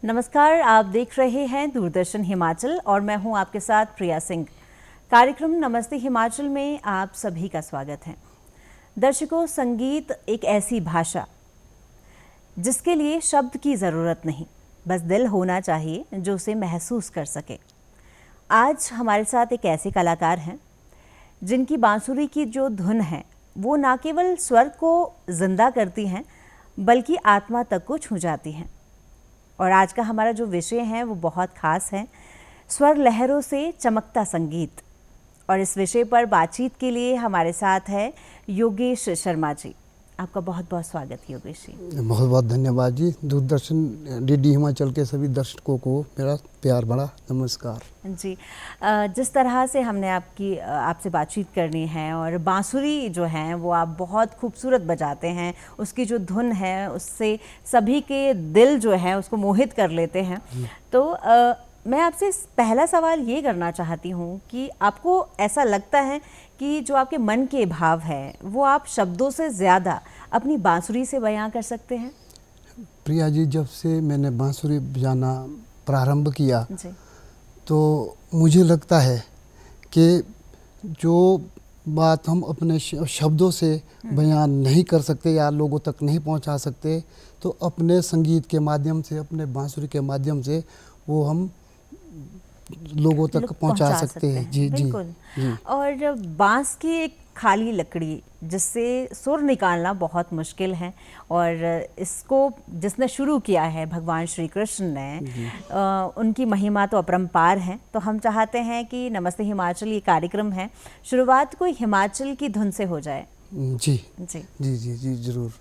नमस्कार, आप देख रहे हैं दूरदर्शन हिमाचल और मैं हूं आपके साथ प्रिया सिंह। कार्यक्रम नमस्ते हिमाचल में आप सभी का स्वागत है। दर्शकों, संगीत एक ऐसी भाषा जिसके लिए शब्द की ज़रूरत नहीं, बस दिल होना चाहिए जो उसे महसूस कर सके। आज हमारे साथ एक ऐसे कलाकार हैं जिनकी बांसुरी की जो धुन है वो ना केवल स्वर को जिंदा करती हैं बल्कि आत्मा तक को छू जाती हैं। और आज का हमारा जो विषय है वो बहुत खास है, स्वर लहरों से चमकता संगीत। और इस विषय पर बातचीत के लिए हमारे साथ है योगेश शर्मा जी। आपका बहुत बहुत स्वागत है योगेश जी। बहुत बहुत धन्यवाद जी। दूरदर्शन डीडी हिमाचल के सभी दर्शकों को मेरा प्यार भरा नमस्कार जी। जिस तरह से हमने आपसे बातचीत करनी है, और बांसुरी जो है वो आप बहुत खूबसूरत बजाते हैं, उसकी जो धुन है उससे सभी के दिल जो है उसको मोहित कर लेते हैं। तो मैं आपसे पहला सवाल ये करना चाहती हूँ कि आपको ऐसा लगता है कि जो आपके मन के भाव है वो आप शब्दों से ज़्यादा अपनी बांसुरी से बयां कर सकते हैं? प्रिया जी, जब से मैंने बांसुरी बजाना प्रारंभ किया जी। तो मुझे लगता है कि जो बात हम अपने शब्दों से बयान नहीं कर सकते या लोगों तक नहीं पहुंचा सकते, तो अपने संगीत के माध्यम से, अपने बांसुरी के माध्यम से वो हम लोगों तक पहुंचा सकते हैं। जी जी जी। और बांस की एक खाली लकड़ी जिससे सुर निकालना बहुत मुश्किल है, और इसको जिसने शुरू किया है भगवान श्री कृष्ण ने, उनकी महिमा तो अपरंपार है। तो हम चाहते हैं कि नमस्ते हिमाचल ये कार्यक्रम है, शुरुआत कोई हिमाचल की धुन से हो जाए। जी जी जी जी जी जरूर।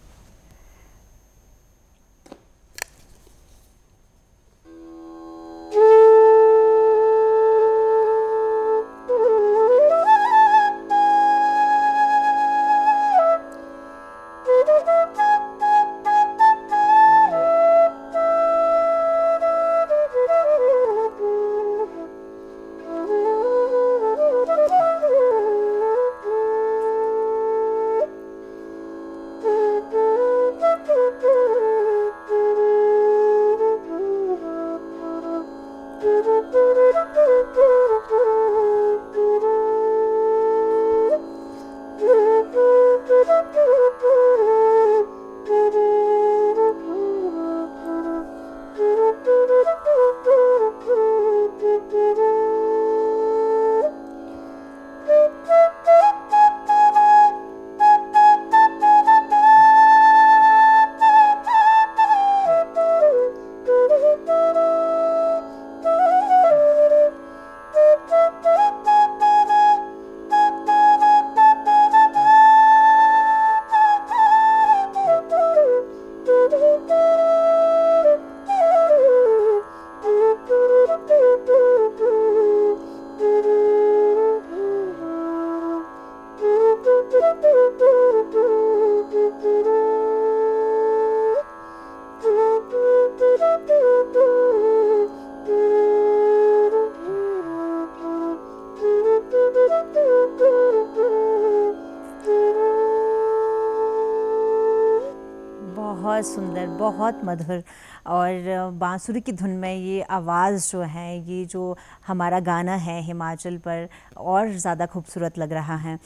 बहुत सुंदर, बहुत मधुर। और बांसुरी की धुन में ये आवाज़ जो है, ये जो हमारा गाना है हिमाचल पर, और ज़्यादा खूबसूरत लग रहा है।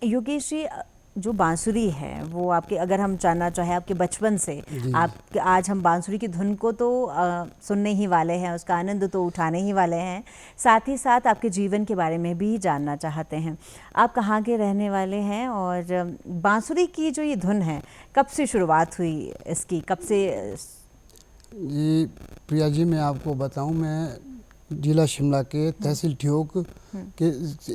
योगेश जी, जो बांसुरी है वो आपके, अगर हम जानना चाहें आपके बचपन से, आप आज हम बांसुरी की धुन को तो सुनने ही वाले हैं, उसका आनंद तो उठाने ही वाले हैं, साथ ही साथ आपके जीवन के बारे में भी जानना चाहते हैं। आप कहाँ के रहने वाले हैं, और बांसुरी की जो ये धुन है कब से शुरुआत हुई इसकी, कब से? जी प्रिया जी, मैं आपको बताऊं, मैं जिला शिमला के तहसील ठियोग के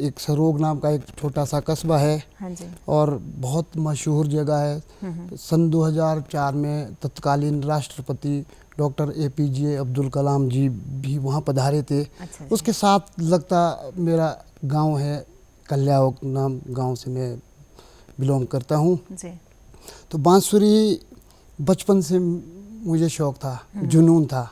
एक सरोग नाम का एक छोटा सा कस्बा है। हाँ जी। और बहुत मशहूर जगह है। सन 2004 में तत्कालीन राष्ट्रपति डॉक्टर APJ अब्दुल कलाम जी भी वहाँ पधारे थे। अच्छा। उसके साथ लगता मेरा गांव है, कल्याओक नाम गांव से मैं बिलोंग करता हूँ। जी। तो बांसुरी बचपन से मुझे शौक था, जुनून था।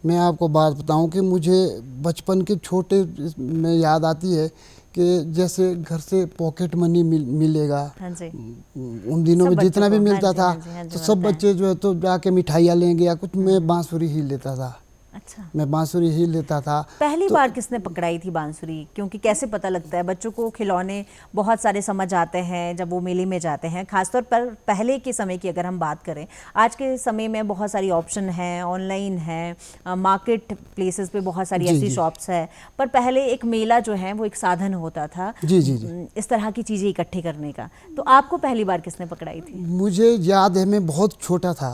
मैं आपको बात बताऊं कि मुझे बचपन के छोटे में याद आती है कि जैसे घर से पॉकेट मनी मिलेगा। हाँ जी। उन दिनों में जितना भी मिलता था तो सब मिलता है। बच्चे जो है तो जाके मिठाइयाँ लेंगे या कुछ, मैं बांसुरी ही लेता था। अच्छा, मैं बांसुरी ही लेता था। पहली तो बार किसने पकड़ाई थी बांसुरी? क्योंकि कैसे पता लगता है, बच्चों को खिलौने बहुत सारे समझ आते हैं जब वो मेले में जाते हैं, खासतौर पर पहले के समय की अगर हम बात करें। आज के समय में बहुत सारी ऑप्शन हैं, ऑनलाइन है, मार्केट प्लेसेस पे बहुत सारी जी ऐसी जी शॉप्स है, पर पहले एक मेला जो है वो एक साधन होता था जी जी जी। इस तरह की चीज़ें इकट्ठी करने का। तो आपको पहली बार किसने पकड़ाई थी? मुझे याद है मैं बहुत छोटा था,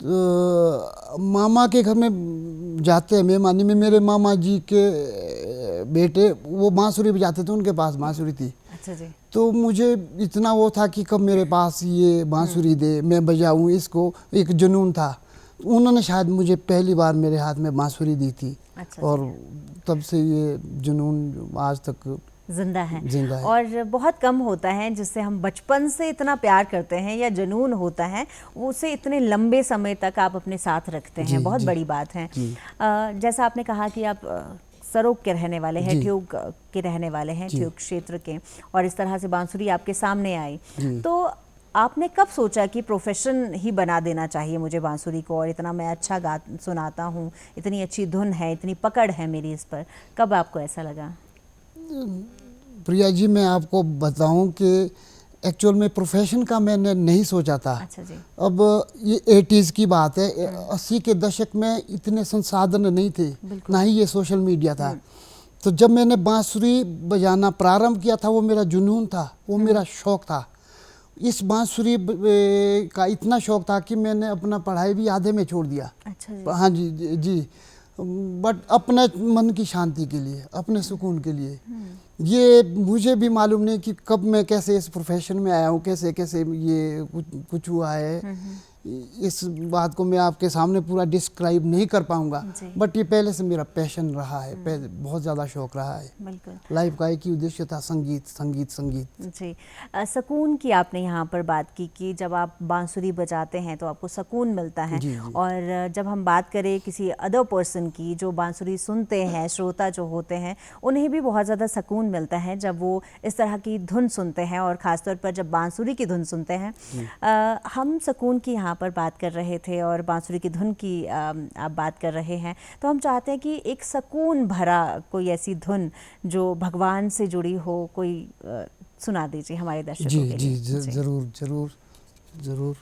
तो मामा के घर में जाते हैं मेहमानी में, मेरे मामा जी के बेटे वो बांसुरी बजाते थे, उनके पास बांसुरी थी। अच्छा जी। तो मुझे इतना वो था कि कब मेरे पास ये बांसुरी दे, मैं बजाऊं इसको, एक जुनून था। उन्होंने शायद मुझे पहली बार मेरे हाथ में बांसुरी दी थी। अच्छा और जी। तब से ये जुनून आज तक जिंदा है। जिंदा है। और बहुत कम होता है जिससे हम बचपन से इतना प्यार करते हैं या जुनून होता है, उसे इतने लंबे समय तक आप अपने साथ रखते जी हैं, बहुत जी बड़ी बात है। जी जैसा आपने कहा कि आप सरोग के रहने वाले हैं, जी ठियोग के रहने वाले हैं, जी ठियोग क्षेत्र के, और इस तरह से बांसुरी आपके सामने आई, जी। तो आपने कब सोचा कि प्रोफेशन ही बना देना चाहिए मुझे बांसुरी को, और इतना मैं अच्छा गा सुनाता हूँ, इतनी अच्छी धुन है, इतनी पकड़ है मेरी इस पर, कब आपको ऐसा लगा? प्रिया जी, मैं आपको बताऊं कि एक्चुअल में प्रोफेशन का मैंने नहीं सोचा था। अच्छा जी। अब ये 80s की बात है, 80 के दशक में इतने संसाधन नहीं थे, ना ही ये सोशल मीडिया था। तो जब मैंने बांसुरी बजाना प्रारंभ किया था, वो मेरा जुनून था, वो मेरा शौक था। इस बांसुरी का इतना शौक था कि मैंने अपना पढ़ाई भी आधे में छोड़ दिया। अच्छा जी। हाँ जी जी। बट अपने मन की शांति के लिए, अपने सुकून के लिए। ये मुझे भी मालूम नहीं कि कब मैं कैसे इस प्रोफेशन में आया हूँ, कैसे कैसे ये कुछ हुआ है। इस बात को मैं आपके सामने पूरा डिस्क्राइब नहीं कर पाऊंगा, बट ये पहले से मेरा पैशन रहा है, पहले बहुत ज़्यादा शौक रहा है। बिल्कुल। लाइफ का एक ही उद्देश्य था, संगीत संगीत संगीत। जी। सुकून की आपने यहाँ पर बात की कि जब आप बांसुरी बजाते हैं तो आपको सुकून मिलता है। जी जी और जब हम बात करें किसी अदर पर्सन की जो बांसुरी सुनते हैं, श्रोता जो होते हैं, उन्हें भी बहुत ज़्यादा सुकून मिलता है जब वो इस तरह की धुन सुनते हैं, और ख़ासतौर पर जब बांसुरी की धुन सुनते हैं। हम सुकून की यहाँ पर बात कर रहे थे और बांसुरी की धुन की आप बात कर रहे हैं, तो हम चाहते हैं कि एक सुकून भरा कोई ऐसी धुन जो भगवान से जुड़ी हो, कोई सुना दीजिए हमारे दर्शकों जी के जी लिए। जरूर जरूर जरूर।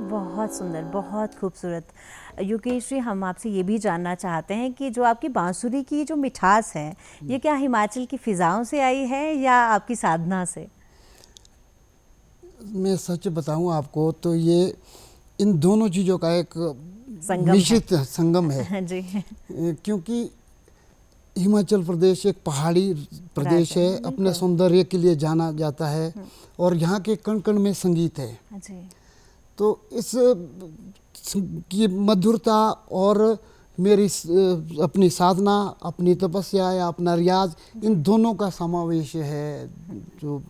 बहुत सुंदर, बहुत खूबसूरत। योगेश जी, हम आपसे ये भी जानना चाहते हैं कि जो आपकी बांसुरी की जो मिठास है, ये क्या हिमाचल की फ़िज़ाओं से आई है या आपकी साधना से? मैं सच बताऊं आपको तो ये इन दोनों चीज़ों का एक संगम मिश्रित संगम है। है जी। क्योंकि हिमाचल प्रदेश एक पहाड़ी प्रदेश राज्य है, है, अपने बिल्कुल। सौंदर्य के लिए जाना जाता है और यहाँ के कण कण में संगीत है। जी। तो इस की मधुरता और मेरी अपनी साधना, अपनी तपस्या या अपना रियाज, इन दोनों का समावेश है जो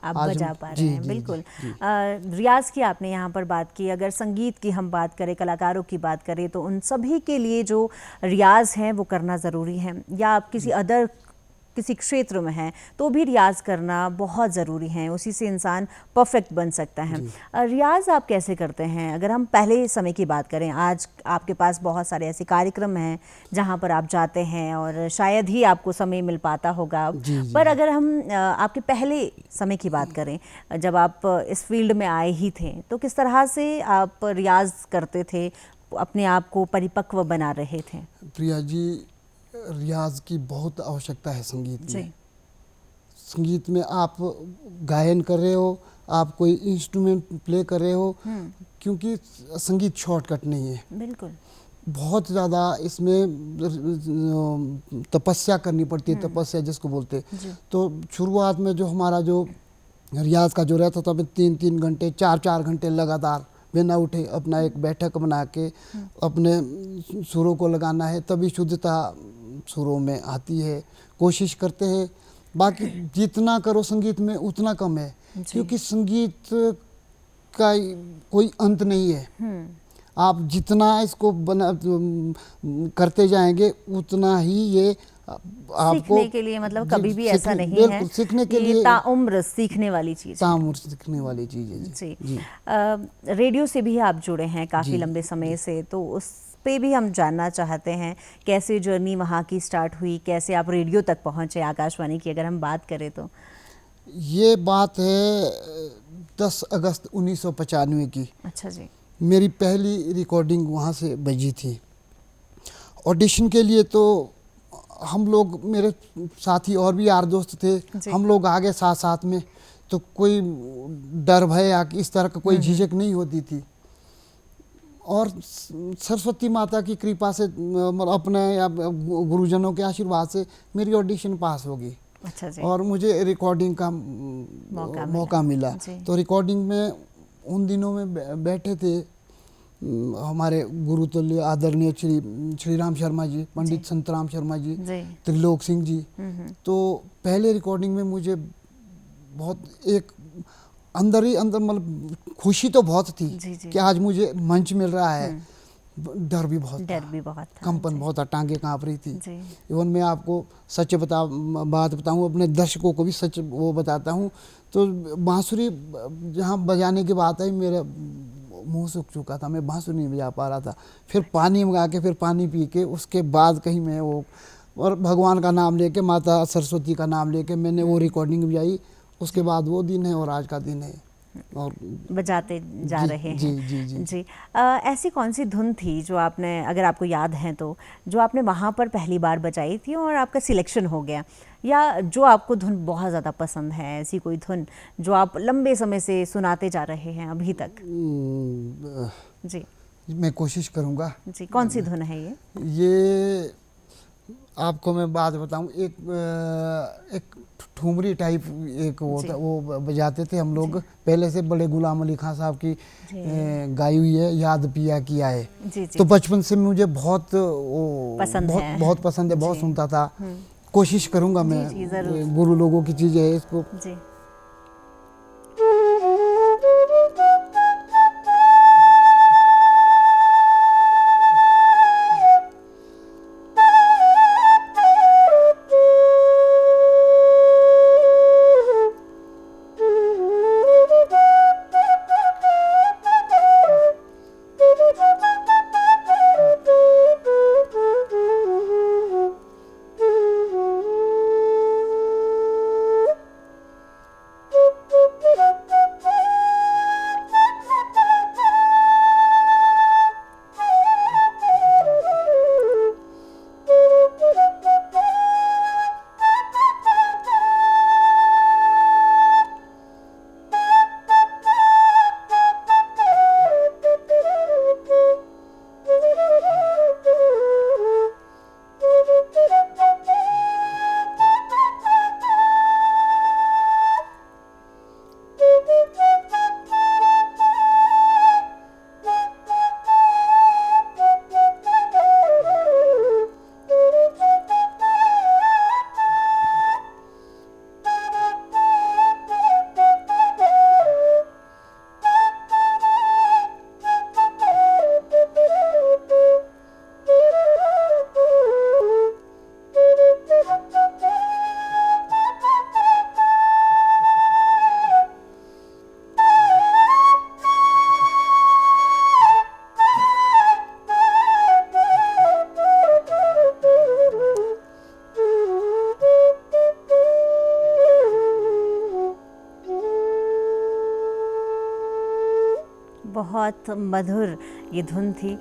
आप आज बजा हम पा रहे जी हैं, जी बिल्कुल। जी जी रियाज की आपने यहाँ पर बात की, अगर संगीत की हम बात करें, कलाकारों की बात करें, तो उन सभी के लिए जो रियाज है वो करना ज़रूरी है। या आप किसी क्षेत्र में हैं तो भी रियाज करना बहुत ज़रूरी है, उसी से इंसान परफेक्ट बन सकता है। रियाज आप कैसे करते हैं? अगर हम पहले समय की बात करें, आज आपके पास बहुत सारे ऐसे कार्यक्रम हैं जहाँ पर आप जाते हैं और शायद ही आपको समय मिल पाता होगा। जी जी पर अगर हम आपके पहले समय की बात करें, जब आप इस फील्ड में आए ही थे, तो किस तरह से आप रियाज करते थे, अपने आप को परिपक्व बना रहे थे? प्रिया जी, रियाज की बहुत आवश्यकता है संगीत जी। में। संगीत में आप गायन कर रहे हो, आप कोई इंस्ट्रूमेंट प्ले कर रहे हो, क्योंकि संगीत शॉर्टकट नहीं है। बिल्कुल। बहुत ज़्यादा इसमें तपस्या करनी पड़ती है, तपस्या जिसको बोलते हैं। तो शुरुआत में जो हमारा जो रियाज का जो रहता था, मैं 3-3 घंटे 4-4 घंटे लगातार बिना उठे अपना एक बैठक बना के अपने सुरों को लगाना है, तभी शुद्धता सुरों में आती है। कोशिश करते हैं, बाकी जितना करो संगीत में उतना कम है, क्योंकि संगीत का कोई अंत नहीं है। आप जितना इसको करते जाएंगे उतना ही ये आपको सीखने के लिए, मतलब कभी भी ऐसा नहीं है, बिल्कुल सीखने के लिए ताउम्र सीखने वाली चीज़ है। ताउम्र सीखने वाली चीज़ है जी। जी। रेडियो से भी आप जुड़े हैं काफ़ी जी, लंबे समय से, तो उस पे भी हम जानना चाहते हैं कैसे जर्नी वहाँ की स्टार्ट हुई, कैसे आप रेडियो तक पहुँचे, आकाशवाणी की अगर हम बात करें तो? ये बात है 10 अगस्त 1995 की। अच्छा जी। मेरी पहली रिकॉर्डिंग वहाँ से बजी थी। ऑडिशन के लिए तो हम लोग, मेरे साथी और भी यार दोस्त थे, हम लोग आगे साथ साथ में, तो कोई डर भय या इस तरह का कोई झिझक नहीं होती थी। और सरस्वती माता की कृपा से, मतलब अपने या गुरुजनों के आशीर्वाद से मेरी ऑडिशन पास हो गई। अच्छा जी। और मुझे रिकॉर्डिंग का मौका मिला। तो रिकॉर्डिंग में उन दिनों में बैठे थे हमारे गुरुतुल्य आदरणीय श्री राम शर्मा जी, पंडित संतराम शर्मा जी, त्रिलोक सिंह जी। तो पहले रिकॉर्डिंग में मुझे बहुत एक अंदर ही अंदर, मतलब खुशी तो बहुत थी कि आज मुझे मंच मिल रहा है। डर भी बहुत था, कंपन बहुत था, टांगे कांप रही थी। इवन मैं आपको सच बात बताऊं, अपने दर्शकों को भी सच वो बताता हूं, तो बांसुरी जहां बजाने की बात आई, मेरा मुंह सूख चुका था, मैं बांसुरी नहीं बजा पा रहा था। फिर पानी मंगा के, फिर पानी पी के, उसके बाद कहीं मैं वो, और भगवान का नाम लेके, माता सरस्वती का नाम लेके मैंने वो रिकॉर्डिंग बजाई। उसके बाद वो दिन है और आज का दिन है, और बजाते जा रहे हैं। जी जी जी जी। ऐसी कौन सी धुन थी जो आपने, अगर आपको याद है तो, जो आपने वहाँ पर पहली बार बजाई थी और आपका सिलेक्शन हो गया, या जो आपको धुन बहुत ज़्यादा पसंद है, ऐसी कोई धुन जो आप लंबे समय से सुनाते जा रहे हैं अभी तक? जी, मैं कोशिश करूँगा। जी, कौन सी धुन है ये? ये आपको मैं बात बताऊं, एक ठुमरी टाइप एक वो बजाते थे हम लोग पहले से, बड़े गुलाम अली खान साहब की गाई हुई है, याद पिया की आए। तो बचपन से मुझे बहुत पसंद है, बहुत पसंद है, बहुत सुनता था। कोशिश करूंगा मैं, गुरु लोगों की चीज़ है इसको। जी। बहुत मधुर ये धुन थी।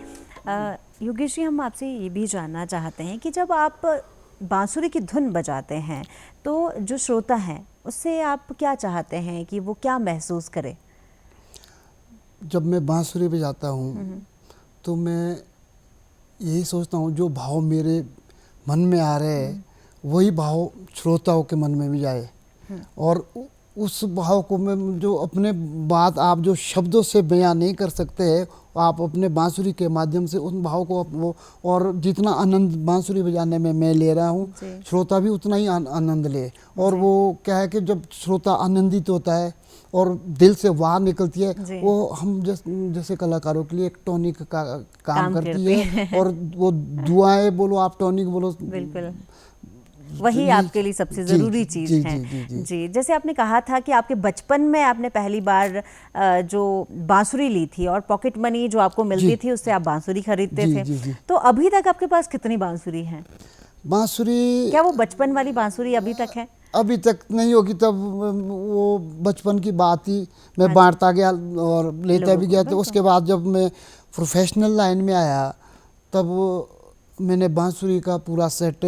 योगेश जी, हम आपसे ये भी जानना चाहते हैं कि जब आप बांसुरी की धुन बजाते हैं तो जो श्रोता है उससे आप क्या चाहते हैं कि वो क्या महसूस करे? जब मैं बांसुरी बजाता हूँ तो मैं यही सोचता हूँ जो भाव मेरे मन में आ रहे हैं वही भाव श्रोताओं के मन में भी जाए, और उस भाव को मैं जो अपने बात आप जो शब्दों से बयां नहीं कर सकते हैं, आप अपने बांसुरी के माध्यम से उन भाव को वो, और जितना आनंद बांसुरी बजाने में मैं ले रहा हूँ श्रोता भी उतना ही आनंद ले। और वो क्या है कि जब श्रोता आनंदित होता है और दिल से वाह निकलती है, वो हम जैसे कलाकारों के लिए एक टॉनिक का काम करती है। और वो दुआएं बोलो, आप टॉनिक बोलो, बिल्कुल वही आपके लिए सबसे ज़रूरी चीज़ है। जी, जैसे आपने कहा था कि आपके बचपन में आपने पहली बार जो बांसुरी ली थी और पॉकेट मनी जो आपको मिलती थी उससे आप बांसुरी खरीदते थे। तो अभी तक आपके पास कितनी बांसुरी हैं? बांसुरी, क्या वो बचपन वाली बांसुरी अभी तक है? अभी तक नहीं होगी, तब वो बचपन की बात ही मैं बांटता गया और लेता भी गया। तो उसके बाद जब मैं प्रोफेशनल लाइन में आया तब मैंने बांसुरी का पूरा सेट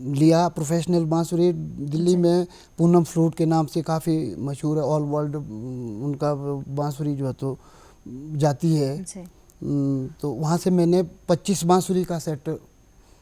लिया। प्रोफेशनल बांसुरी दिल्ली में पूनम फ्लूट के नाम से काफ़ी मशहूर है, ऑल वर्ल्ड उनका बांसुरी जो है तो जाती है। तो वहाँ से मैंने 25 बांसुरी का सेट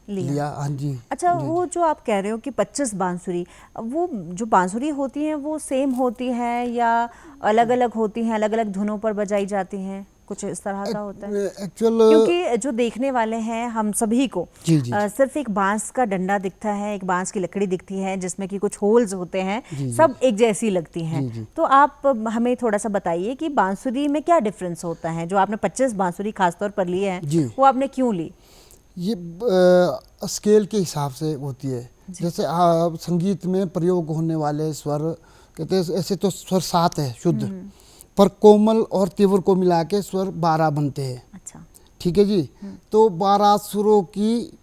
लिया। हाँ जी। अच्छा, वो जो आप कह रहे हो कि 25 बांसुरी, वो जो बांसुरी होती हैं वो सेम होती है या अलग अलग होती हैं, अलग अलग धुनों पर बजाई जाती हैं, कुछ इस तरह का होता है? एक्चुअल क्योंकि जो देखने वाले हैं हम सभी को सिर्फ एक बांस का डंडा दिखता है, एक बांस की लकड़ी दिखती है जिसमें कि कुछ होल्स होते हैं, सब एक जैसी लगती हैं। तो आप हमें थोड़ा सा बताइए कि बांसुरी में क्या डिफरेंस होता है? जो आपने 25 बांसुरी खासतौर पर ली है वो आपने क्यों ली? ये स्केल के हिसाब से होती है। जैसे संगीत में प्रयोग होने वाले स्वर कहते हैं, ऐसे तो स्वर 7 है शुद्ध, पर कोमल और तीव्र को मिला के स्वर 12 बनते हैं। अच्छा, ठीक है जी। तो 12 सुरों की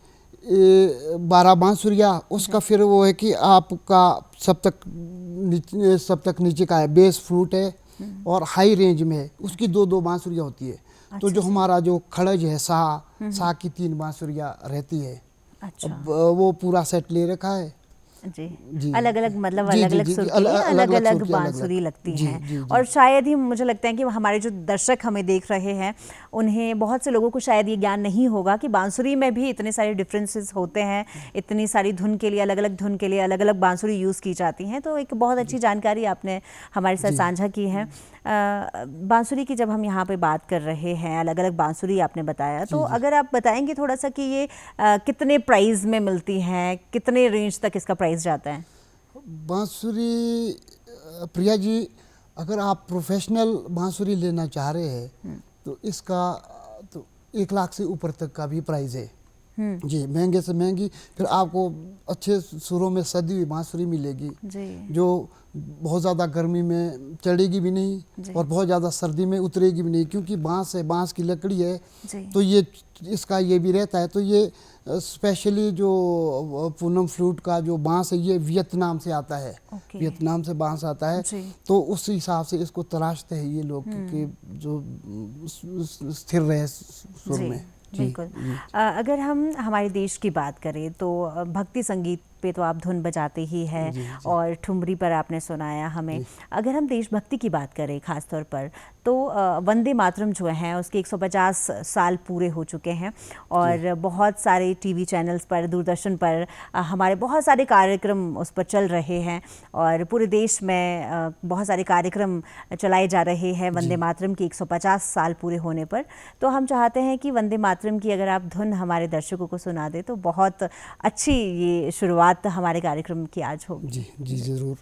12 बांसुरिया, उसका फिर वो है कि आपका सप्तक नीचे का है, बेस फ्लूट है और हाई रेंज में है, उसकी 2-2 बांसुरिया होती है। तो जो हमारा जो खड़ज है सा की 3 बांसुरियाँ रहती है। अच्छा। अब वो पूरा सेट ले रखा है। जी, अलग अलग मतलब अलग अलग सुर की अलग अलग बांसुरी लगती हैं। और शायद ही मुझे लगता है कि हमारे जो दर्शक हमें देख रहे हैं उन्हें, बहुत से लोगों को शायद ये ज्ञान नहीं होगा कि बांसुरी में भी इतने सारे डिफरेंसेस होते हैं, इतनी सारी धुन के लिए अलग अलग धुन के लिए अलग अलग बांसुरी यूज़ की जाती हैं। तो एक बहुत अच्छी जानकारी आपने हमारे साथ साझा की है। बांसुरी की जब हम यहाँ पे बात कर रहे हैं, अलग अलग बांसुरी आपने बताया, तो अगर आप बताएंगे थोड़ा सा कि ये कितने प्राइस में मिलती हैं, कितने रेंज तक इसका प्राइस जाता है? बांसुरी प्रिया जी, अगर आप प्रोफेशनल बांसुरी लेना चाह रहे हैं तो इसका तो 1 लाख से ऊपर तक का भी प्राइस है जी। महंगे से महंगी, फिर आपको अच्छे सुरों में सदी हुई बांसुरी मिलेगी जो बहुत ज़्यादा गर्मी में चढ़ेगी भी नहीं और बहुत ज़्यादा सर्दी में उतरेगी भी नहीं, क्योंकि बांस है, बांस की लकड़ी है। तो ये इसका ये भी रहता है। तो ये स्पेशली जो पूनम फ्लूट का जो बांस है ये वियतनाम से आता है। वियतनाम से बांस आता है, तो उस हिसाब से इसको तराशते हैं ये लोग कि जो स्थिर रहे सुर में। बिल्कुल। अगर हम हमारे देश की बात करें तो भक्ति संगीत पे तो आप धुन बजाते ही हैं और ठुमरी पर आपने सुनाया हमें। अगर हम देशभक्ति की बात करें खास तौर पर, तो वंदे मातरम जो है उसके 150 साल पूरे हो चुके हैं और बहुत सारे टीवी चैनल्स पर, दूरदर्शन पर हमारे बहुत सारे कार्यक्रम उस पर चल रहे हैं और पूरे देश में बहुत सारे कार्यक्रम चलाए जा रहे हैं वंदे मातरम की 150 साल पूरे होने पर। तो हम चाहते हैं कि वंदे मातरम की अगर आप धुन हमारे दर्शकों को सुना दें तो बहुत अच्छी ये शुरुआत हमारे कार्यक्रम की आज होगी। जी जी ज़रूर।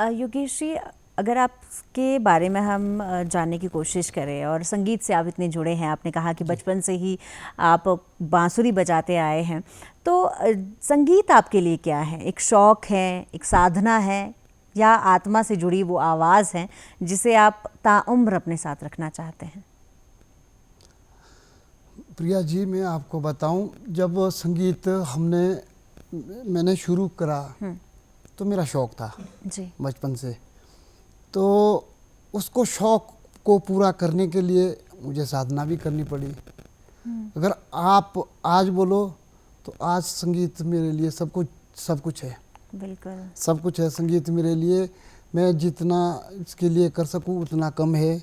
योगेश जी, अगर आपके बारे में हम जानने की कोशिश करें, और संगीत से आप इतने जुड़े हैं, आपने कहा कि बचपन से ही आप बांसुरी बजाते आए हैं, तो संगीत आपके लिए क्या है? एक शौक़ है, एक साधना है, या आत्मा से जुड़ी वो आवाज़ है जिसे आप ताउम्र अपने साथ रखना चाहते हैं? प्रिया जी, मैं आपको बताऊं, जब संगीत मैंने शुरू करा तो मेरा शौक़ था जी, बचपन से। तो उसको शौक़ को पूरा करने के लिए मुझे साधना भी करनी पड़ी। अगर आप आज बोलो तो आज संगीत मेरे लिए सब कुछ है। बिल्कुल सब कुछ है संगीत मेरे लिए। मैं जितना इसके लिए कर सकूं उतना कम है।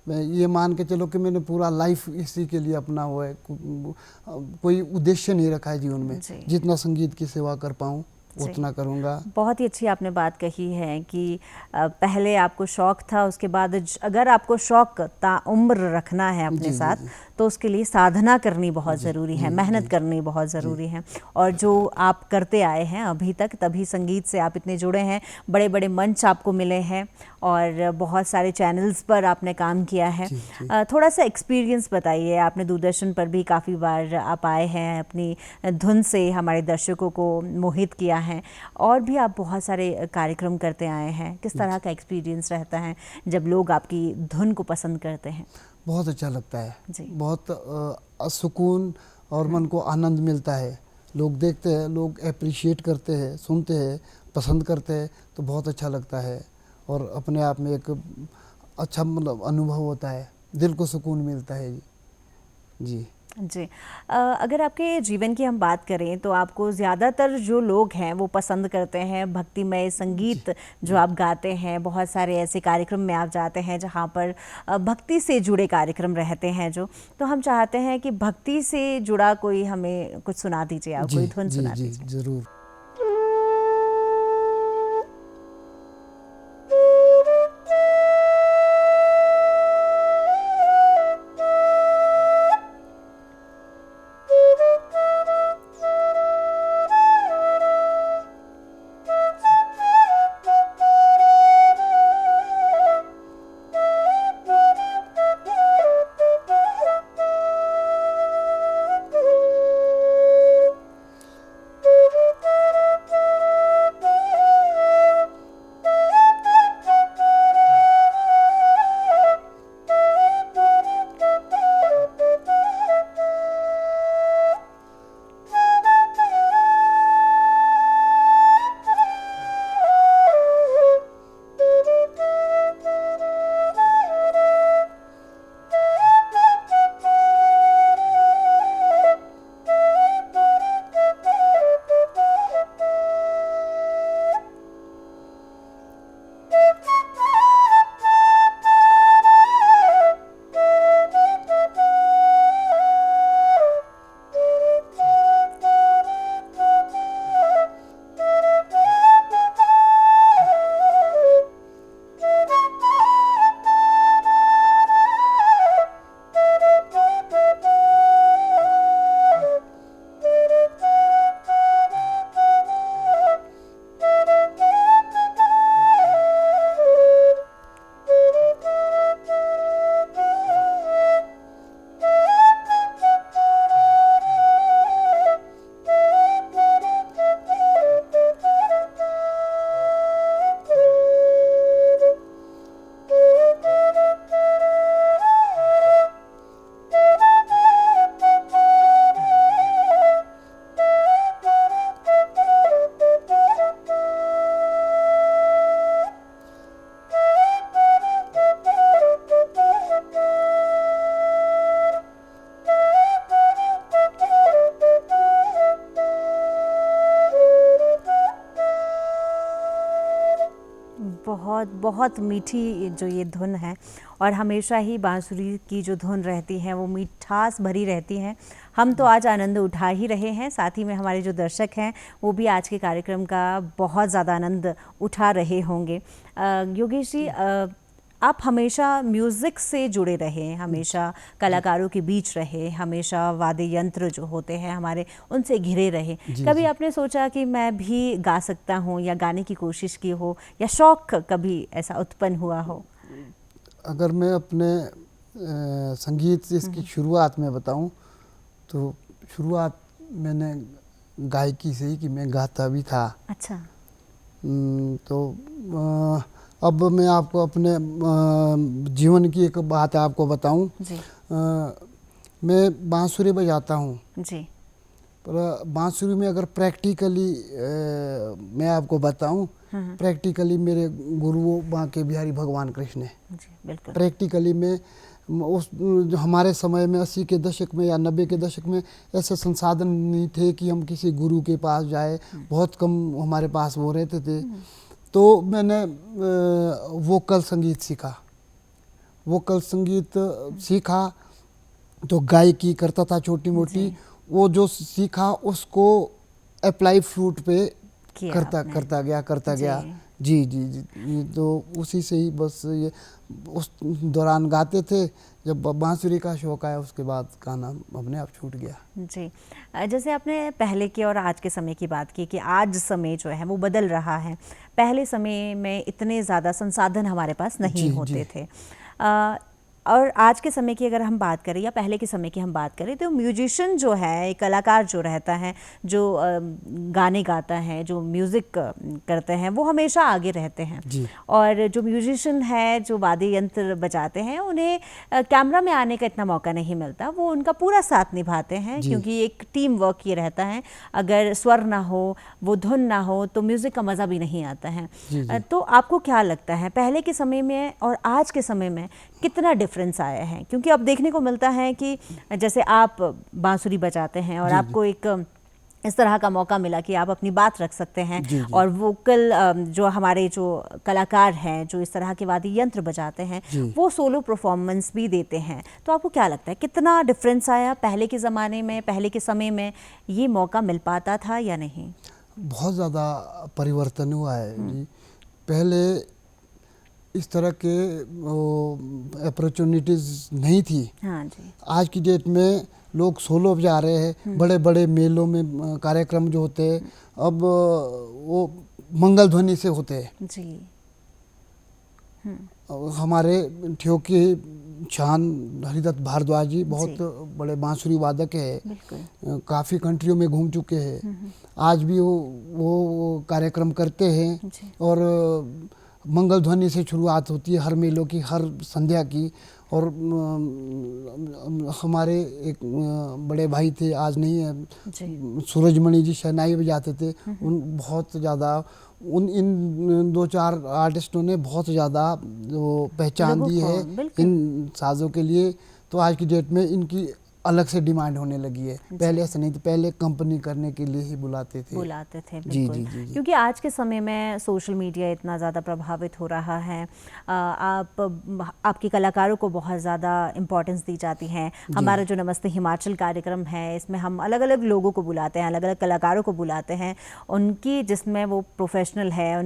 मैं ये मान के चलो कि मैंने पूरा लाइफ इसी के लिए अपना हुआ है, कोई उद्देश्य नहीं रखा है जीवन में। जितना संगीत की सेवा कर पाऊं उतना करूँगा। बहुत ही अच्छी आपने बात कही है कि पहले आपको शौक़ था, उसके बाद अगर आपको शौक़ ताउम्र रखना है अपने साथ, तो उसके लिए साधना करनी बहुत ज़रूरी है, मेहनत करनी बहुत ज़रूरी है। और जो आप करते आए हैं अभी तक, तभी संगीत से आप इतने जुड़े हैं, बड़े बड़े मंच आपको मिले हैं और बहुत सारे चैनल्स पर आपने काम किया है। थोड़ा सा एक्सपीरियंस बताइए। आपने दूरदर्शन पर भी काफ़ी बार आप आए हैं, अपनी धुन से हमारे दर्शकों को मोहित किया है, और भी आप बहुत सारे कार्यक्रम करते आए हैं। किस तरह का एक्सपीरियंस रहता है जब लोग आपकी धुन को पसंद करते हैं? बहुत अच्छा लगता है जी। बहुत सुकून और मन को आनंद मिलता है। लोग देखते हैं, लोग एप्रिशिएट करते हैं, सुनते हैं, पसंद करते हैं, तो बहुत अच्छा लगता है और अपने आप में एक अच्छा मतलब अनुभव होता है, दिल को सुकून मिलता है जी। जी, अगर आपके जीवन की हम बात करें तो आपको ज़्यादातर जो लोग हैं वो पसंद करते हैं भक्तिमय संगीत जो आप गाते हैं। बहुत सारे ऐसे कार्यक्रम में आप जाते हैं जहाँ पर भक्ति से जुड़े कार्यक्रम रहते हैं तो हम चाहते हैं कि भक्ति से जुड़ा कोई हमें कुछ सुना दीजिए, आप कोई धुन सुना दीजिए। ज़रूर। बहुत मीठी जो ये धुन है, और हमेशा ही बांसुरी की जो धुन रहती है वो मिठास भरी रहती है। हम तो आज आनंद उठा ही रहे हैं, साथ ही में हमारे जो दर्शक हैं वो भी आज के कार्यक्रम का बहुत ज़्यादा आनंद उठा रहे होंगे। योगेश जी, आप हमेशा म्यूज़िक से जुड़े रहे, हमेशा कलाकारों के बीच रहे, हमेशा वाद्य यंत्र जो होते हैं हमारे उनसे घिरे रहे। कभी आपने सोचा कि मैं भी गा सकता हूँ या गाने की कोशिश की हो, या शौक कभी ऐसा उत्पन्न हुआ हो? अगर मैं अपने संगीत इसकी शुरुआत में बताऊं तो शुरुआत मैंने गायकी से ही कि मैं गाता भी था। अच्छा। तो अब मैं आपको अपने जीवन की एक बात आपको बताऊं। जी। मैं बांसुरी बजाता हूं, जी। पर बांसुरी में अगर प्रैक्टिकली मैं आपको बताऊं, प्रैक्टिकली मेरे गुरु बांके बिहारी भगवान कृष्ण है। जी बिल्कुल। प्रैक्टिकली में उस जो हमारे समय में 80 के दशक में या 90 के दशक में ऐसे संसाधन नहीं थे कि हम किसी गुरु के पास जाए, बहुत कम हमारे पास वो रहते थे। तो मैंने वोकल संगीत सीखा, वोकल संगीत सीखा तो गायकी करता था छोटी मोटी। वो जो सीखा उसको अप्लाई फ्लूट पे करता गया। जी जी जी। तो उसी से ही बस ये उस दौरान गाते थे। जब बांसुरी का शौक आया उसके बाद गाना अपने आप छूट गया। जी। जैसे आपने पहले के और आज के समय की बात की कि आज समय जो है वो बदल रहा है। पहले समय में इतने ज़्यादा संसाधन हमारे पास नहीं होते थे, और आज के समय की अगर हम बात करें या पहले के समय की हम बात करें तो म्यूजिशियन जो है, एक कलाकार जो रहता है, जो गाने गाता है, जो म्यूज़िक करते हैं, वो हमेशा आगे रहते हैं। और जो म्यूजिशियन है, जो वाद्य यंत्र बजाते हैं, उन्हें कैमरा में आने का इतना मौका नहीं मिलता। वो उनका पूरा साथ निभाते हैं क्योंकि एक टीम वर्क ये रहता है। अगर स्वर ना हो, वो धुन ना हो तो म्यूज़िक का मज़ा भी नहीं आता है। तो आपको क्या लगता है पहले के समय में और आज के समय में कितना डिफरेंस आया है? क्योंकि अब देखने को मिलता है कि जैसे आप बांसुरी बजाते हैं और आपको एक इस तरह का मौका मिला कि आप अपनी बात रख सकते हैं, और वोकल जो हमारे जो कलाकार हैं जो इस तरह के वाद्य यंत्र बजाते हैं वो सोलो परफॉर्मेंस भी देते हैं। तो आपको क्या लगता है कितना डिफरेंस आया? पहले के ज़माने में, पहले के समय में ये मौका मिल पाता था या नहीं? बहुत ज़्यादा परिवर्तन हुआ है जी। पहले इस तरह के अपॉर्चुनिटीज़ नहीं थी। हाँ जी। आज की डेट में लोग सोलो बजा रहे हैं। बड़े बड़े मेलों में कार्यक्रम जो होते हैं अब वो मंगल ध्वनि से होते हैं जी। हमारे ठियोकी शान हरिदत्त भारद्वाज जी बहुत बड़े बांसुरी वादक हैं, काफ़ी कंट्रियों में घूम चुके हैं। आज भी वो कार्यक्रम करते हैं और मंगल ध्वनि से शुरुआत होती है हर मेलों की, हर संध्या की। और हमारे एक बड़े भाई थे, आज नहीं है, सूरजमणि जी शहनाई बजाते थे। उन बहुत ज़्यादा इन 2-4 आर्टिस्टों ने बहुत ज़्यादा पहचान दी है इन साज़ों के लिए। तो आज की डेट में इनकी अलग से डिमांड होने लगी है। पहले ऐसा नहीं था, पहले कंपनी करने के लिए ही बुलाते थे बिल्कुल। जी। क्योंकि आज के समय में सोशल मीडिया इतना ज़्यादा प्रभावित हो रहा है, आपके कलाकारों को बहुत ज़्यादा इम्पोर्टेंस दी जाती है। हमारा जो नमस्ते हिमाचल कार्यक्रम है इसमें हम अलग अलग लोगों को बुलाते हैं, अलग अलग कलाकारों को बुलाते हैं, उनकी जिसमें वो प्रोफेशनल है,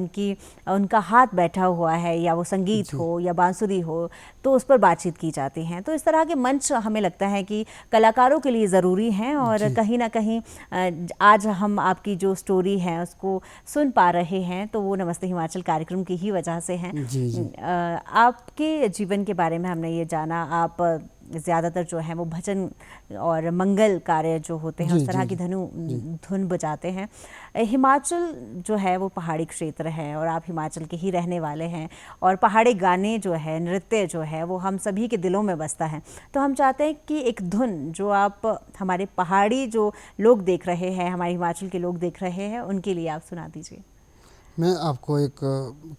उनका हाथ बैठा हुआ है, या वो संगीत हो या बांसुरी हो, तो उस पर बातचीत की जाती है। तो इस तरह के मंच हमें लगता है कि कलाकारों के लिए ज़रूरी हैं, और कहीं ना कहीं आज हम आपकी जो स्टोरी है उसको सुन पा रहे हैं तो वो नमस्ते हिमाचल कार्यक्रम की ही वजह से हैं। आपके जीवन के बारे में हमने ये जाना, आप ज़्यादातर जो है वो भजन और मंगल कार्य जो होते हैं उस तरह की धुन बजाते हैं। हिमाचल जो है वो पहाड़ी क्षेत्र है और आप हिमाचल के ही रहने वाले हैं, और पहाड़ी गाने जो है, नृत्य जो है वो हम सभी के दिलों में बसता है। तो हम चाहते हैं कि एक धुन जो आप हमारे पहाड़ी जो लोग देख रहे हैं, हमारे हिमाचल के लोग देख रहे हैं, उनके लिए आप सुना दीजिए। मैं आपको एक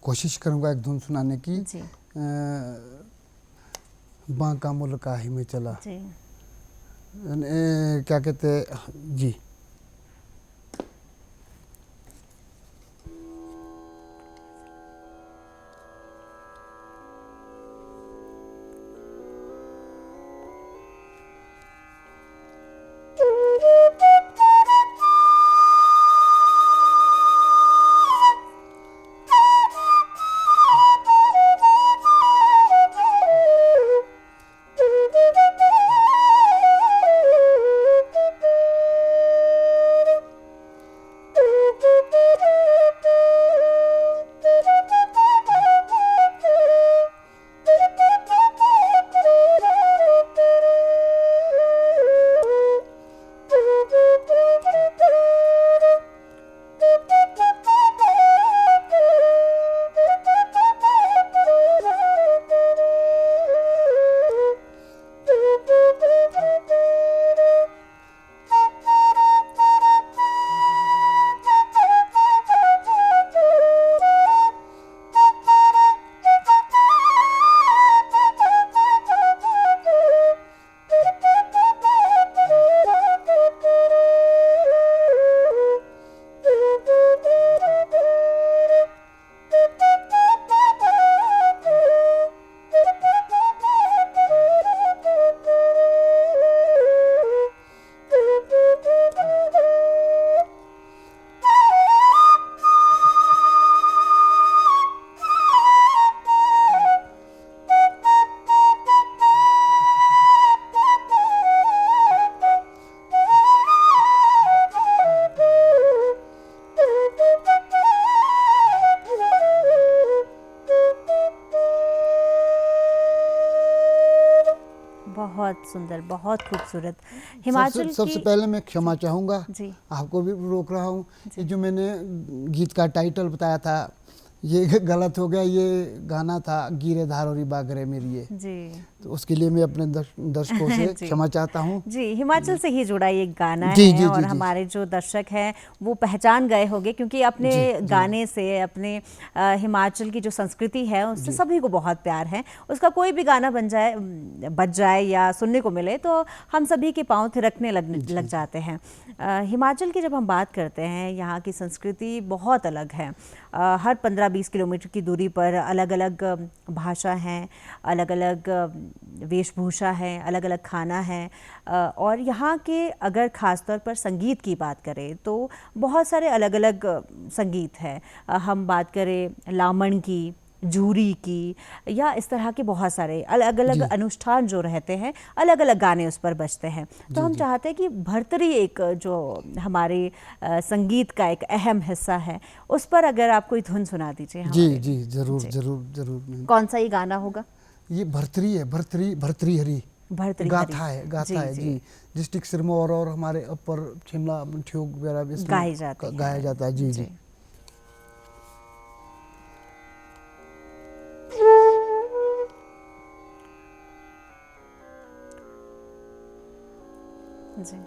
कोशिश करूँगा एक धुन सुनाने की। बांका मुल्का ही में चला, क्या कहते जी। बहुत सुंदर, बहुत खूबसूरत। हिमाचल सबसे की पहले मैं क्षमा चाहूँगा, जी आपको भी रोक रहा हूँ। ये जो मैंने गीत का टाइटल बताया था ये गलत हो गया, ये गाना था गिरे धारोरी बागरे मेरी ये, जी तो उसके लिए मैं अपने दर्शकों से जी क्षमा चाहता हूँ। जी, हिमाचल से ही जुड़ा ये गाना जी है जी और जी जी हमारे जो दर्शक हैं वो पहचान गए होंगे, क्योंकि अपने जी जी गाने से अपने हिमाचल की जो संस्कृति है उससे जी सभी को बहुत प्यार है। उसका कोई भी गाना बज जाए या सुनने को मिले तो हम सभी के पांव थिरकने लग जी जाते हैं। हिमाचल की जब हम बात करते हैं, यहाँ की संस्कृति बहुत अलग है। हर 15-20 किलोमीटर की दूरी पर अलग अलग भाषा हैं, अलग अलग वेशभूषा है, अलग अलग खाना है। और यहाँ के अगर ख़ास तौर पर संगीत की बात करें तो बहुत सारे अलग अलग संगीत है। हम बात करें लामण की, जूरी की, या इस तरह के बहुत सारे अलग अलग जी अनुष्ठान जो रहते हैं, अलग अलग गाने उस पर बजते हैं। तो जी हम जी चाहते हैं कि भरतरी एक जो हमारे संगीत का एक अहम हिस्सा है, उस पर अगर आप कोई धुन सुना दीजिए जी हमारे जी लिए। जरूर जी, जरूर जरूर मैम। कौन सा ये गाना होगा? ये भर्तरी है, भर्तरी भर्तरी हरी भर्तृहरि। गाथा जी है जी, जी। डिस्ट्रिक्ट सिरमौर और हमारे अपर शिमला ठियोग वगैरह इसमें गाई जाती गाया है। जाता है। जी जी जी जी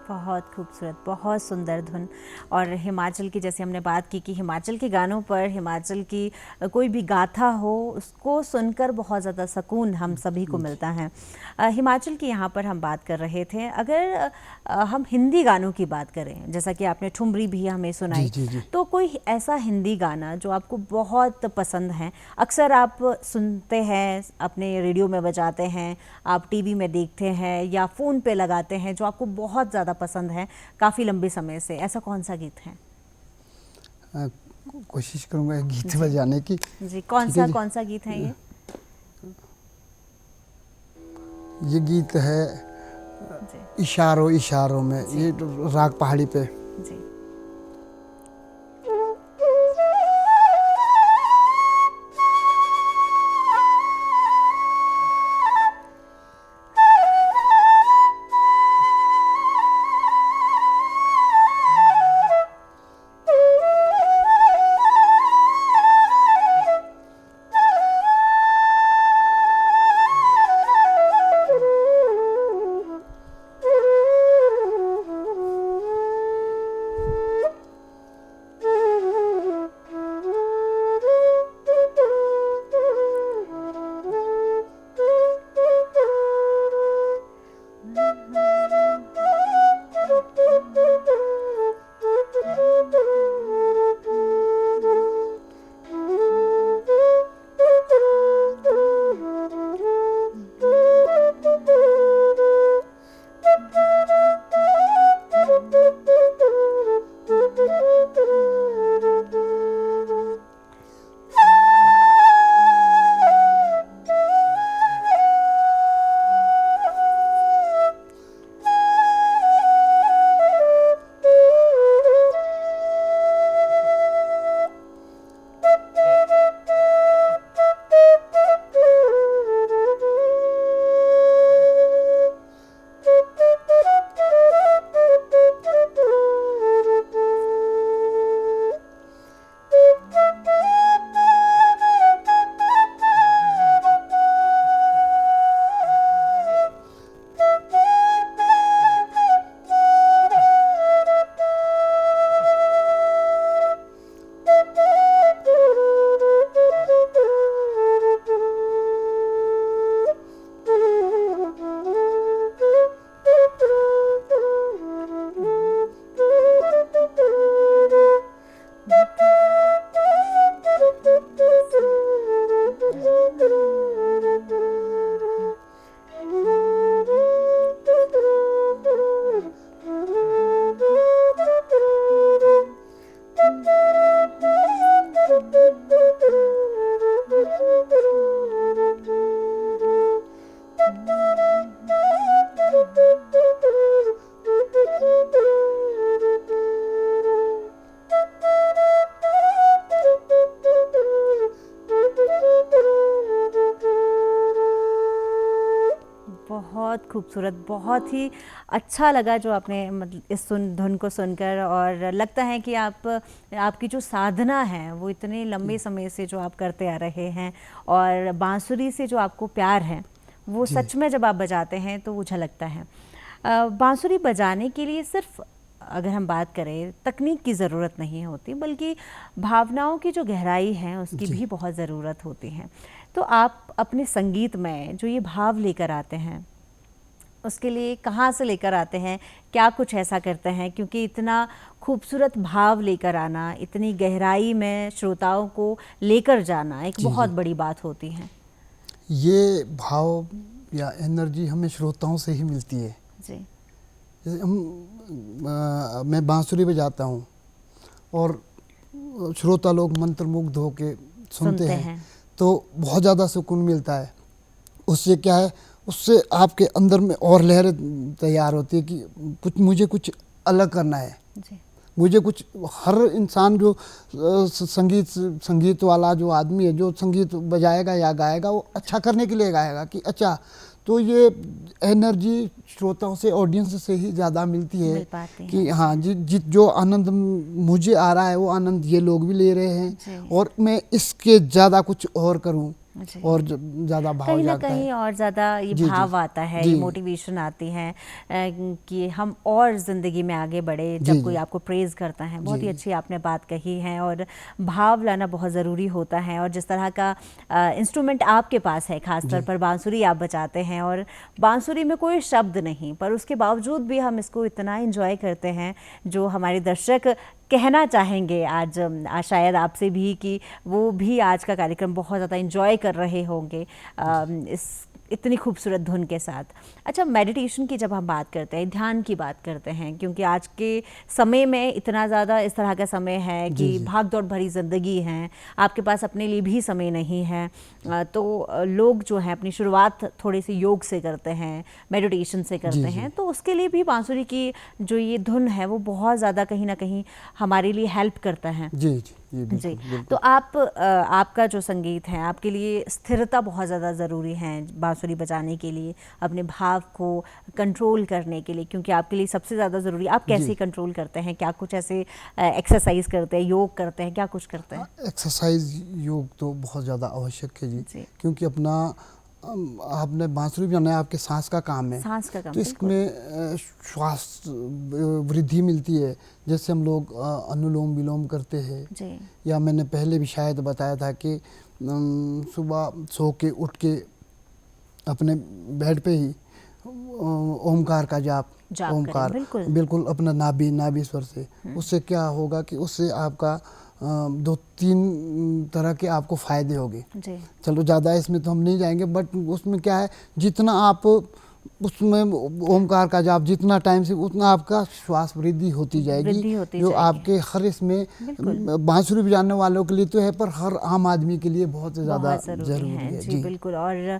बहुत खूबसूरत, बहुत सुंदर धुन। और हिमाचल की, जैसे हमने बात की कि हिमाचल के गानों पर, हिमाचल की कोई भी गाथा हो उसको सुनकर बहुत ज़्यादा सुकून हम सभी को मिलता है। हिमाचल की यहाँ पर हम बात कर रहे थे। अगर हम हिंदी गानों की बात करें, जैसा कि आपने ठुमरी भी हमें जी सुनाई, जी जी तो कोई ऐसा हिंदी गाना जो आपको बहुत पसंद है, अक्सर आप सुनते हैं, अपने रेडियो में बजाते हैं, आप टीवी में देखते हैं या फ़ोन पे लगाते हैं, जो आपको बहुत ज़्यादा पसंद है काफ़ी लंबे समय से, ऐसा कौन सा गीत है? अ, कोशिश करूँगा गीत जी बजाने की। जी, ठीक है जी। कौन सा गीत है ये? ये गीत है जी इशारों इशारों में, जी ये राग पहाड़ी पे। जी खूबसूरत, बहुत ही अच्छा लगा जो आपने मतलब इस धुन को सुनकर, और लगता है कि आपकी जो साधना है वो इतने लंबे समय से जो आप करते आ रहे हैं, और बांसुरी से जो आपको प्यार है वो सच में जब आप बजाते हैं तो वो झलकता है। बांसुरी बजाने के लिए सिर्फ अगर हम बात करें तकनीक की ज़रूरत नहीं होती, बल्कि भावनाओं की जो गहराई है उसकी भी बहुत ज़रूरत होती है। तो आप अपने संगीत में जो ये भाव लेकर आते हैं उसके लिए कहाँ से लेकर आते हैं, क्या कुछ ऐसा करते हैं? क्योंकि इतना खूबसूरत भाव लेकर आना, इतनी गहराई में श्रोताओं को लेकर जाना एक बहुत बड़ी बात होती है। ये भाव या एनर्जी हमें श्रोताओं से ही मिलती है जी। जैसे मैं बांसुरी बजाता हूँ और श्रोता लोग मंत्रमुग्ध होके सुनते हैं तो बहुत ज़्यादा सुकून मिलता है। उससे क्या है, उससे आपके अंदर में और लहरें तैयार होती है कि मुझे कुछ अलग करना है जी। मुझे कुछ, हर इंसान जो संगीत वाला जो आदमी है जो संगीत बजाएगा या गाएगा वो अच्छा करने के लिए गाएगा कि अच्छा, तो ये एनर्जी श्रोताओं से, ऑडियंस से ही ज़्यादा मिलती है कि हाँ जी, जो आनंद मुझे आ रहा है वो आनंद ये लोग भी ले रहे हैं और मैं इसके ज़्यादा कुछ और करूँ और ज़्यादा भाव कहीं ना जागता कहीं है। और ज़्यादा ये भाव आता है, ये मोटिवेशन आती है कि हम और ज़िंदगी में आगे बढ़े जब कोई आपको प्रेज़ करता है। बहुत ही अच्छी आपने बात कही है, और भाव लाना बहुत ज़रूरी होता है। और जिस तरह का इंस्ट्रूमेंट आपके पास है, खासतौर पर बांसुरी आप बजाते हैं, और बांसुरी में कोई शब्द नहीं, पर उसके बावजूद भी हम इसको इतना एंजॉय करते हैं जो हमारे दर्शक कहना चाहेंगे आज शायद आपसे भी कि वो भी आज का कार्यक्रम बहुत ज़्यादा एंजॉय कर रहे होंगे इस इतनी खूबसूरत धुन के साथ। अच्छा, मेडिटेशन की जब हम बात करते हैं, ध्यान की बात करते हैं, क्योंकि आज के समय में इतना ज़्यादा इस तरह का समय है कि भाग दौड़ भरी ज़िंदगी है, आपके पास अपने लिए भी समय नहीं है, तो लोग जो हैं अपनी शुरुआत थोड़ी सी योग से करते हैं, मेडिटेशन से करते हैं, तो उसके लिए भी बांसुरी की जो ये धुन है वो बहुत ज़्यादा कहीं ना कहीं हमारे लिए हेल्प करता है। जी। तो आपका जो संगीत है आपके लिए स्थिरता बहुत ज़्यादा ज़रूरी है बांसुरी बजाने के लिए, अपने भाव को कंट्रोल करने के लिए, क्योंकि आपके लिए सबसे ज़्यादा ज़रूरी। आप कैसे कंट्रोल करते हैं? क्या कुछ ऐसे एक्सरसाइज करते हैं, योग करते हैं, क्या कुछ करते हैं? एक्सरसाइज, योग तो बहुत ज़्यादा आवश्यक है जी। क्योंकि अपना आपने बांसुरी बजाना है, आपके सांस का काम है, सांस का काम, तो इसमें श्वास वृद्धि मिलती है। जैसे हम लोग अनुलोम विलोम करते हैं, या मैंने पहले भी शायद बताया था कि सुबह सो के उठ के अपने बेड पे ही ओमकार का जाप ओमकार बिल्कुल अपना नाभि स्वर से, उससे क्या होगा कि उससे आपका 2-3 तरह के आपको फ़ायदे होंगे। चलो ज़्यादा इसमें तो हम नहीं जाएंगे, बट उसमें क्या है, जितना आप उसमें ओमकार का जाप जितना टाइम से, उतना आपका श्वास वृद्धि होती जाएगी, जो आपके हर इसमें बांसुरी बजाने वालों के लिए तो है, पर हर आम आदमी के लिए बहुत ज़्यादा ज़रूरी है। जी बिल्कुल। और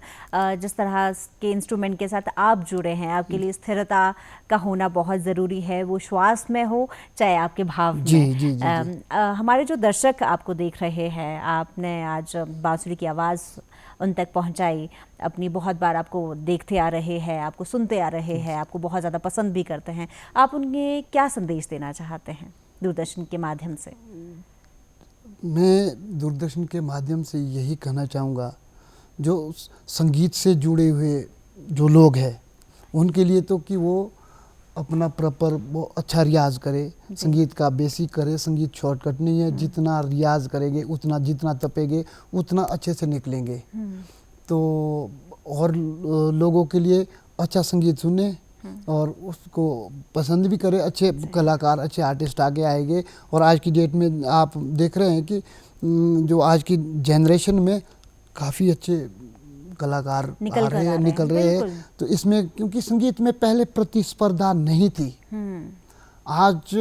जिस तरह के इंस्ट्रूमेंट के साथ आप जुड़े हैं, आपके लिए स्थिरता का होना बहुत ज़रूरी है, वो श्वास में हो चाहे आपके भाव में। जी। हमारे जो दर्शक आपको देख रहे हैं, आपने आज बांसुरी की आवाज़ उन तक पहुंचाई, अपनी बहुत बार आपको देखते आ रहे हैं, आपको सुनते आ रहे हैं, आपको बहुत ज़्यादा पसंद भी करते हैं, आप उन्हें क्या संदेश देना चाहते हैं दूरदर्शन के माध्यम से? मैं दूरदर्शन के माध्यम से यही कहना चाहूँगा, जो संगीत से जुड़े हुए जो लोग हैं उनके लिए तो कि वो अपना प्रॉपर वो अच्छा रियाज करे, संगीत का बेसिक करे। संगीत शॉर्टकट नहीं है, जितना रियाज करेंगे उतना, जितना तपेंगे उतना अच्छे से निकलेंगे। तो और लोगों के लिए अच्छा संगीत सुने और उसको पसंद भी करें। अच्छे कलाकार, अच्छे आर्टिस्ट आगे आएंगे। और आज की डेट में आप देख रहे हैं कि जो आज की जनरेशन में काफ़ी अच्छे कलाकार निकल रहे हैं। तो इसमें क्योंकि संगीत में पहले प्रतिस्पर्धा नहीं थी, आज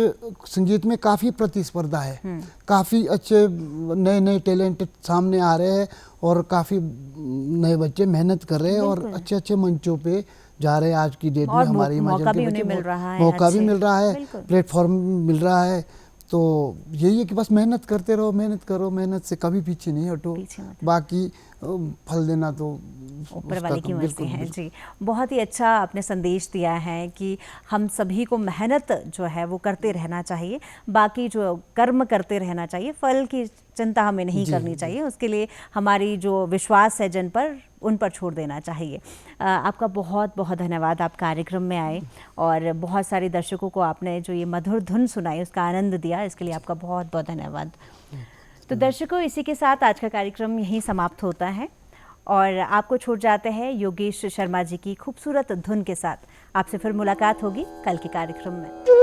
संगीत में काफ़ी प्रतिस्पर्धा है, काफ़ी अच्छे नए टैलेंट सामने आ रहे हैं और काफ़ी नए बच्चे मेहनत कर रहे हैं और अच्छे मंचों पे जा रहे हैं। आज की डेट में हमारी मौका भी उन्हें मिल रहा है, मौका भी मिल रहा है, प्लेटफॉर्म मिल रहा है। तो यही है कि बस मेहनत करते रहो, मेहनत करो, मेहनत से कभी पीछे नहीं हटो। पीछे मत। बाकी फल देना तो ऊपर उसका वाले तो की मर्जी बिल्कुल, है बिल्कुल। जी। बहुत ही अच्छा आपने संदेश दिया है कि हम सभी को मेहनत जो है वो करते रहना चाहिए, बाकी जो कर्म करते रहना चाहिए, फल की चिंता हमें नहीं जी, करनी जी। चाहिए, उसके लिए हमारी जो विश्वास है जिन पर, उन पर छोड़ देना चाहिए। आपका बहुत बहुत धन्यवाद, आप कार्यक्रम में आए और बहुत सारे दर्शकों को आपने जो ये मधुर धुन सुनाई उसका आनंद दिया, इसके लिए आपका बहुत बहुत धन्यवाद। तो दर्शकों, इसी के साथ आज का कार्यक्रम यहीं समाप्त होता है और आपको छूट जाते हैं योगेश शर्मा जी की खूबसूरत धुन के साथ। आपसे फिर मुलाकात होगी कल के कार्यक्रम में।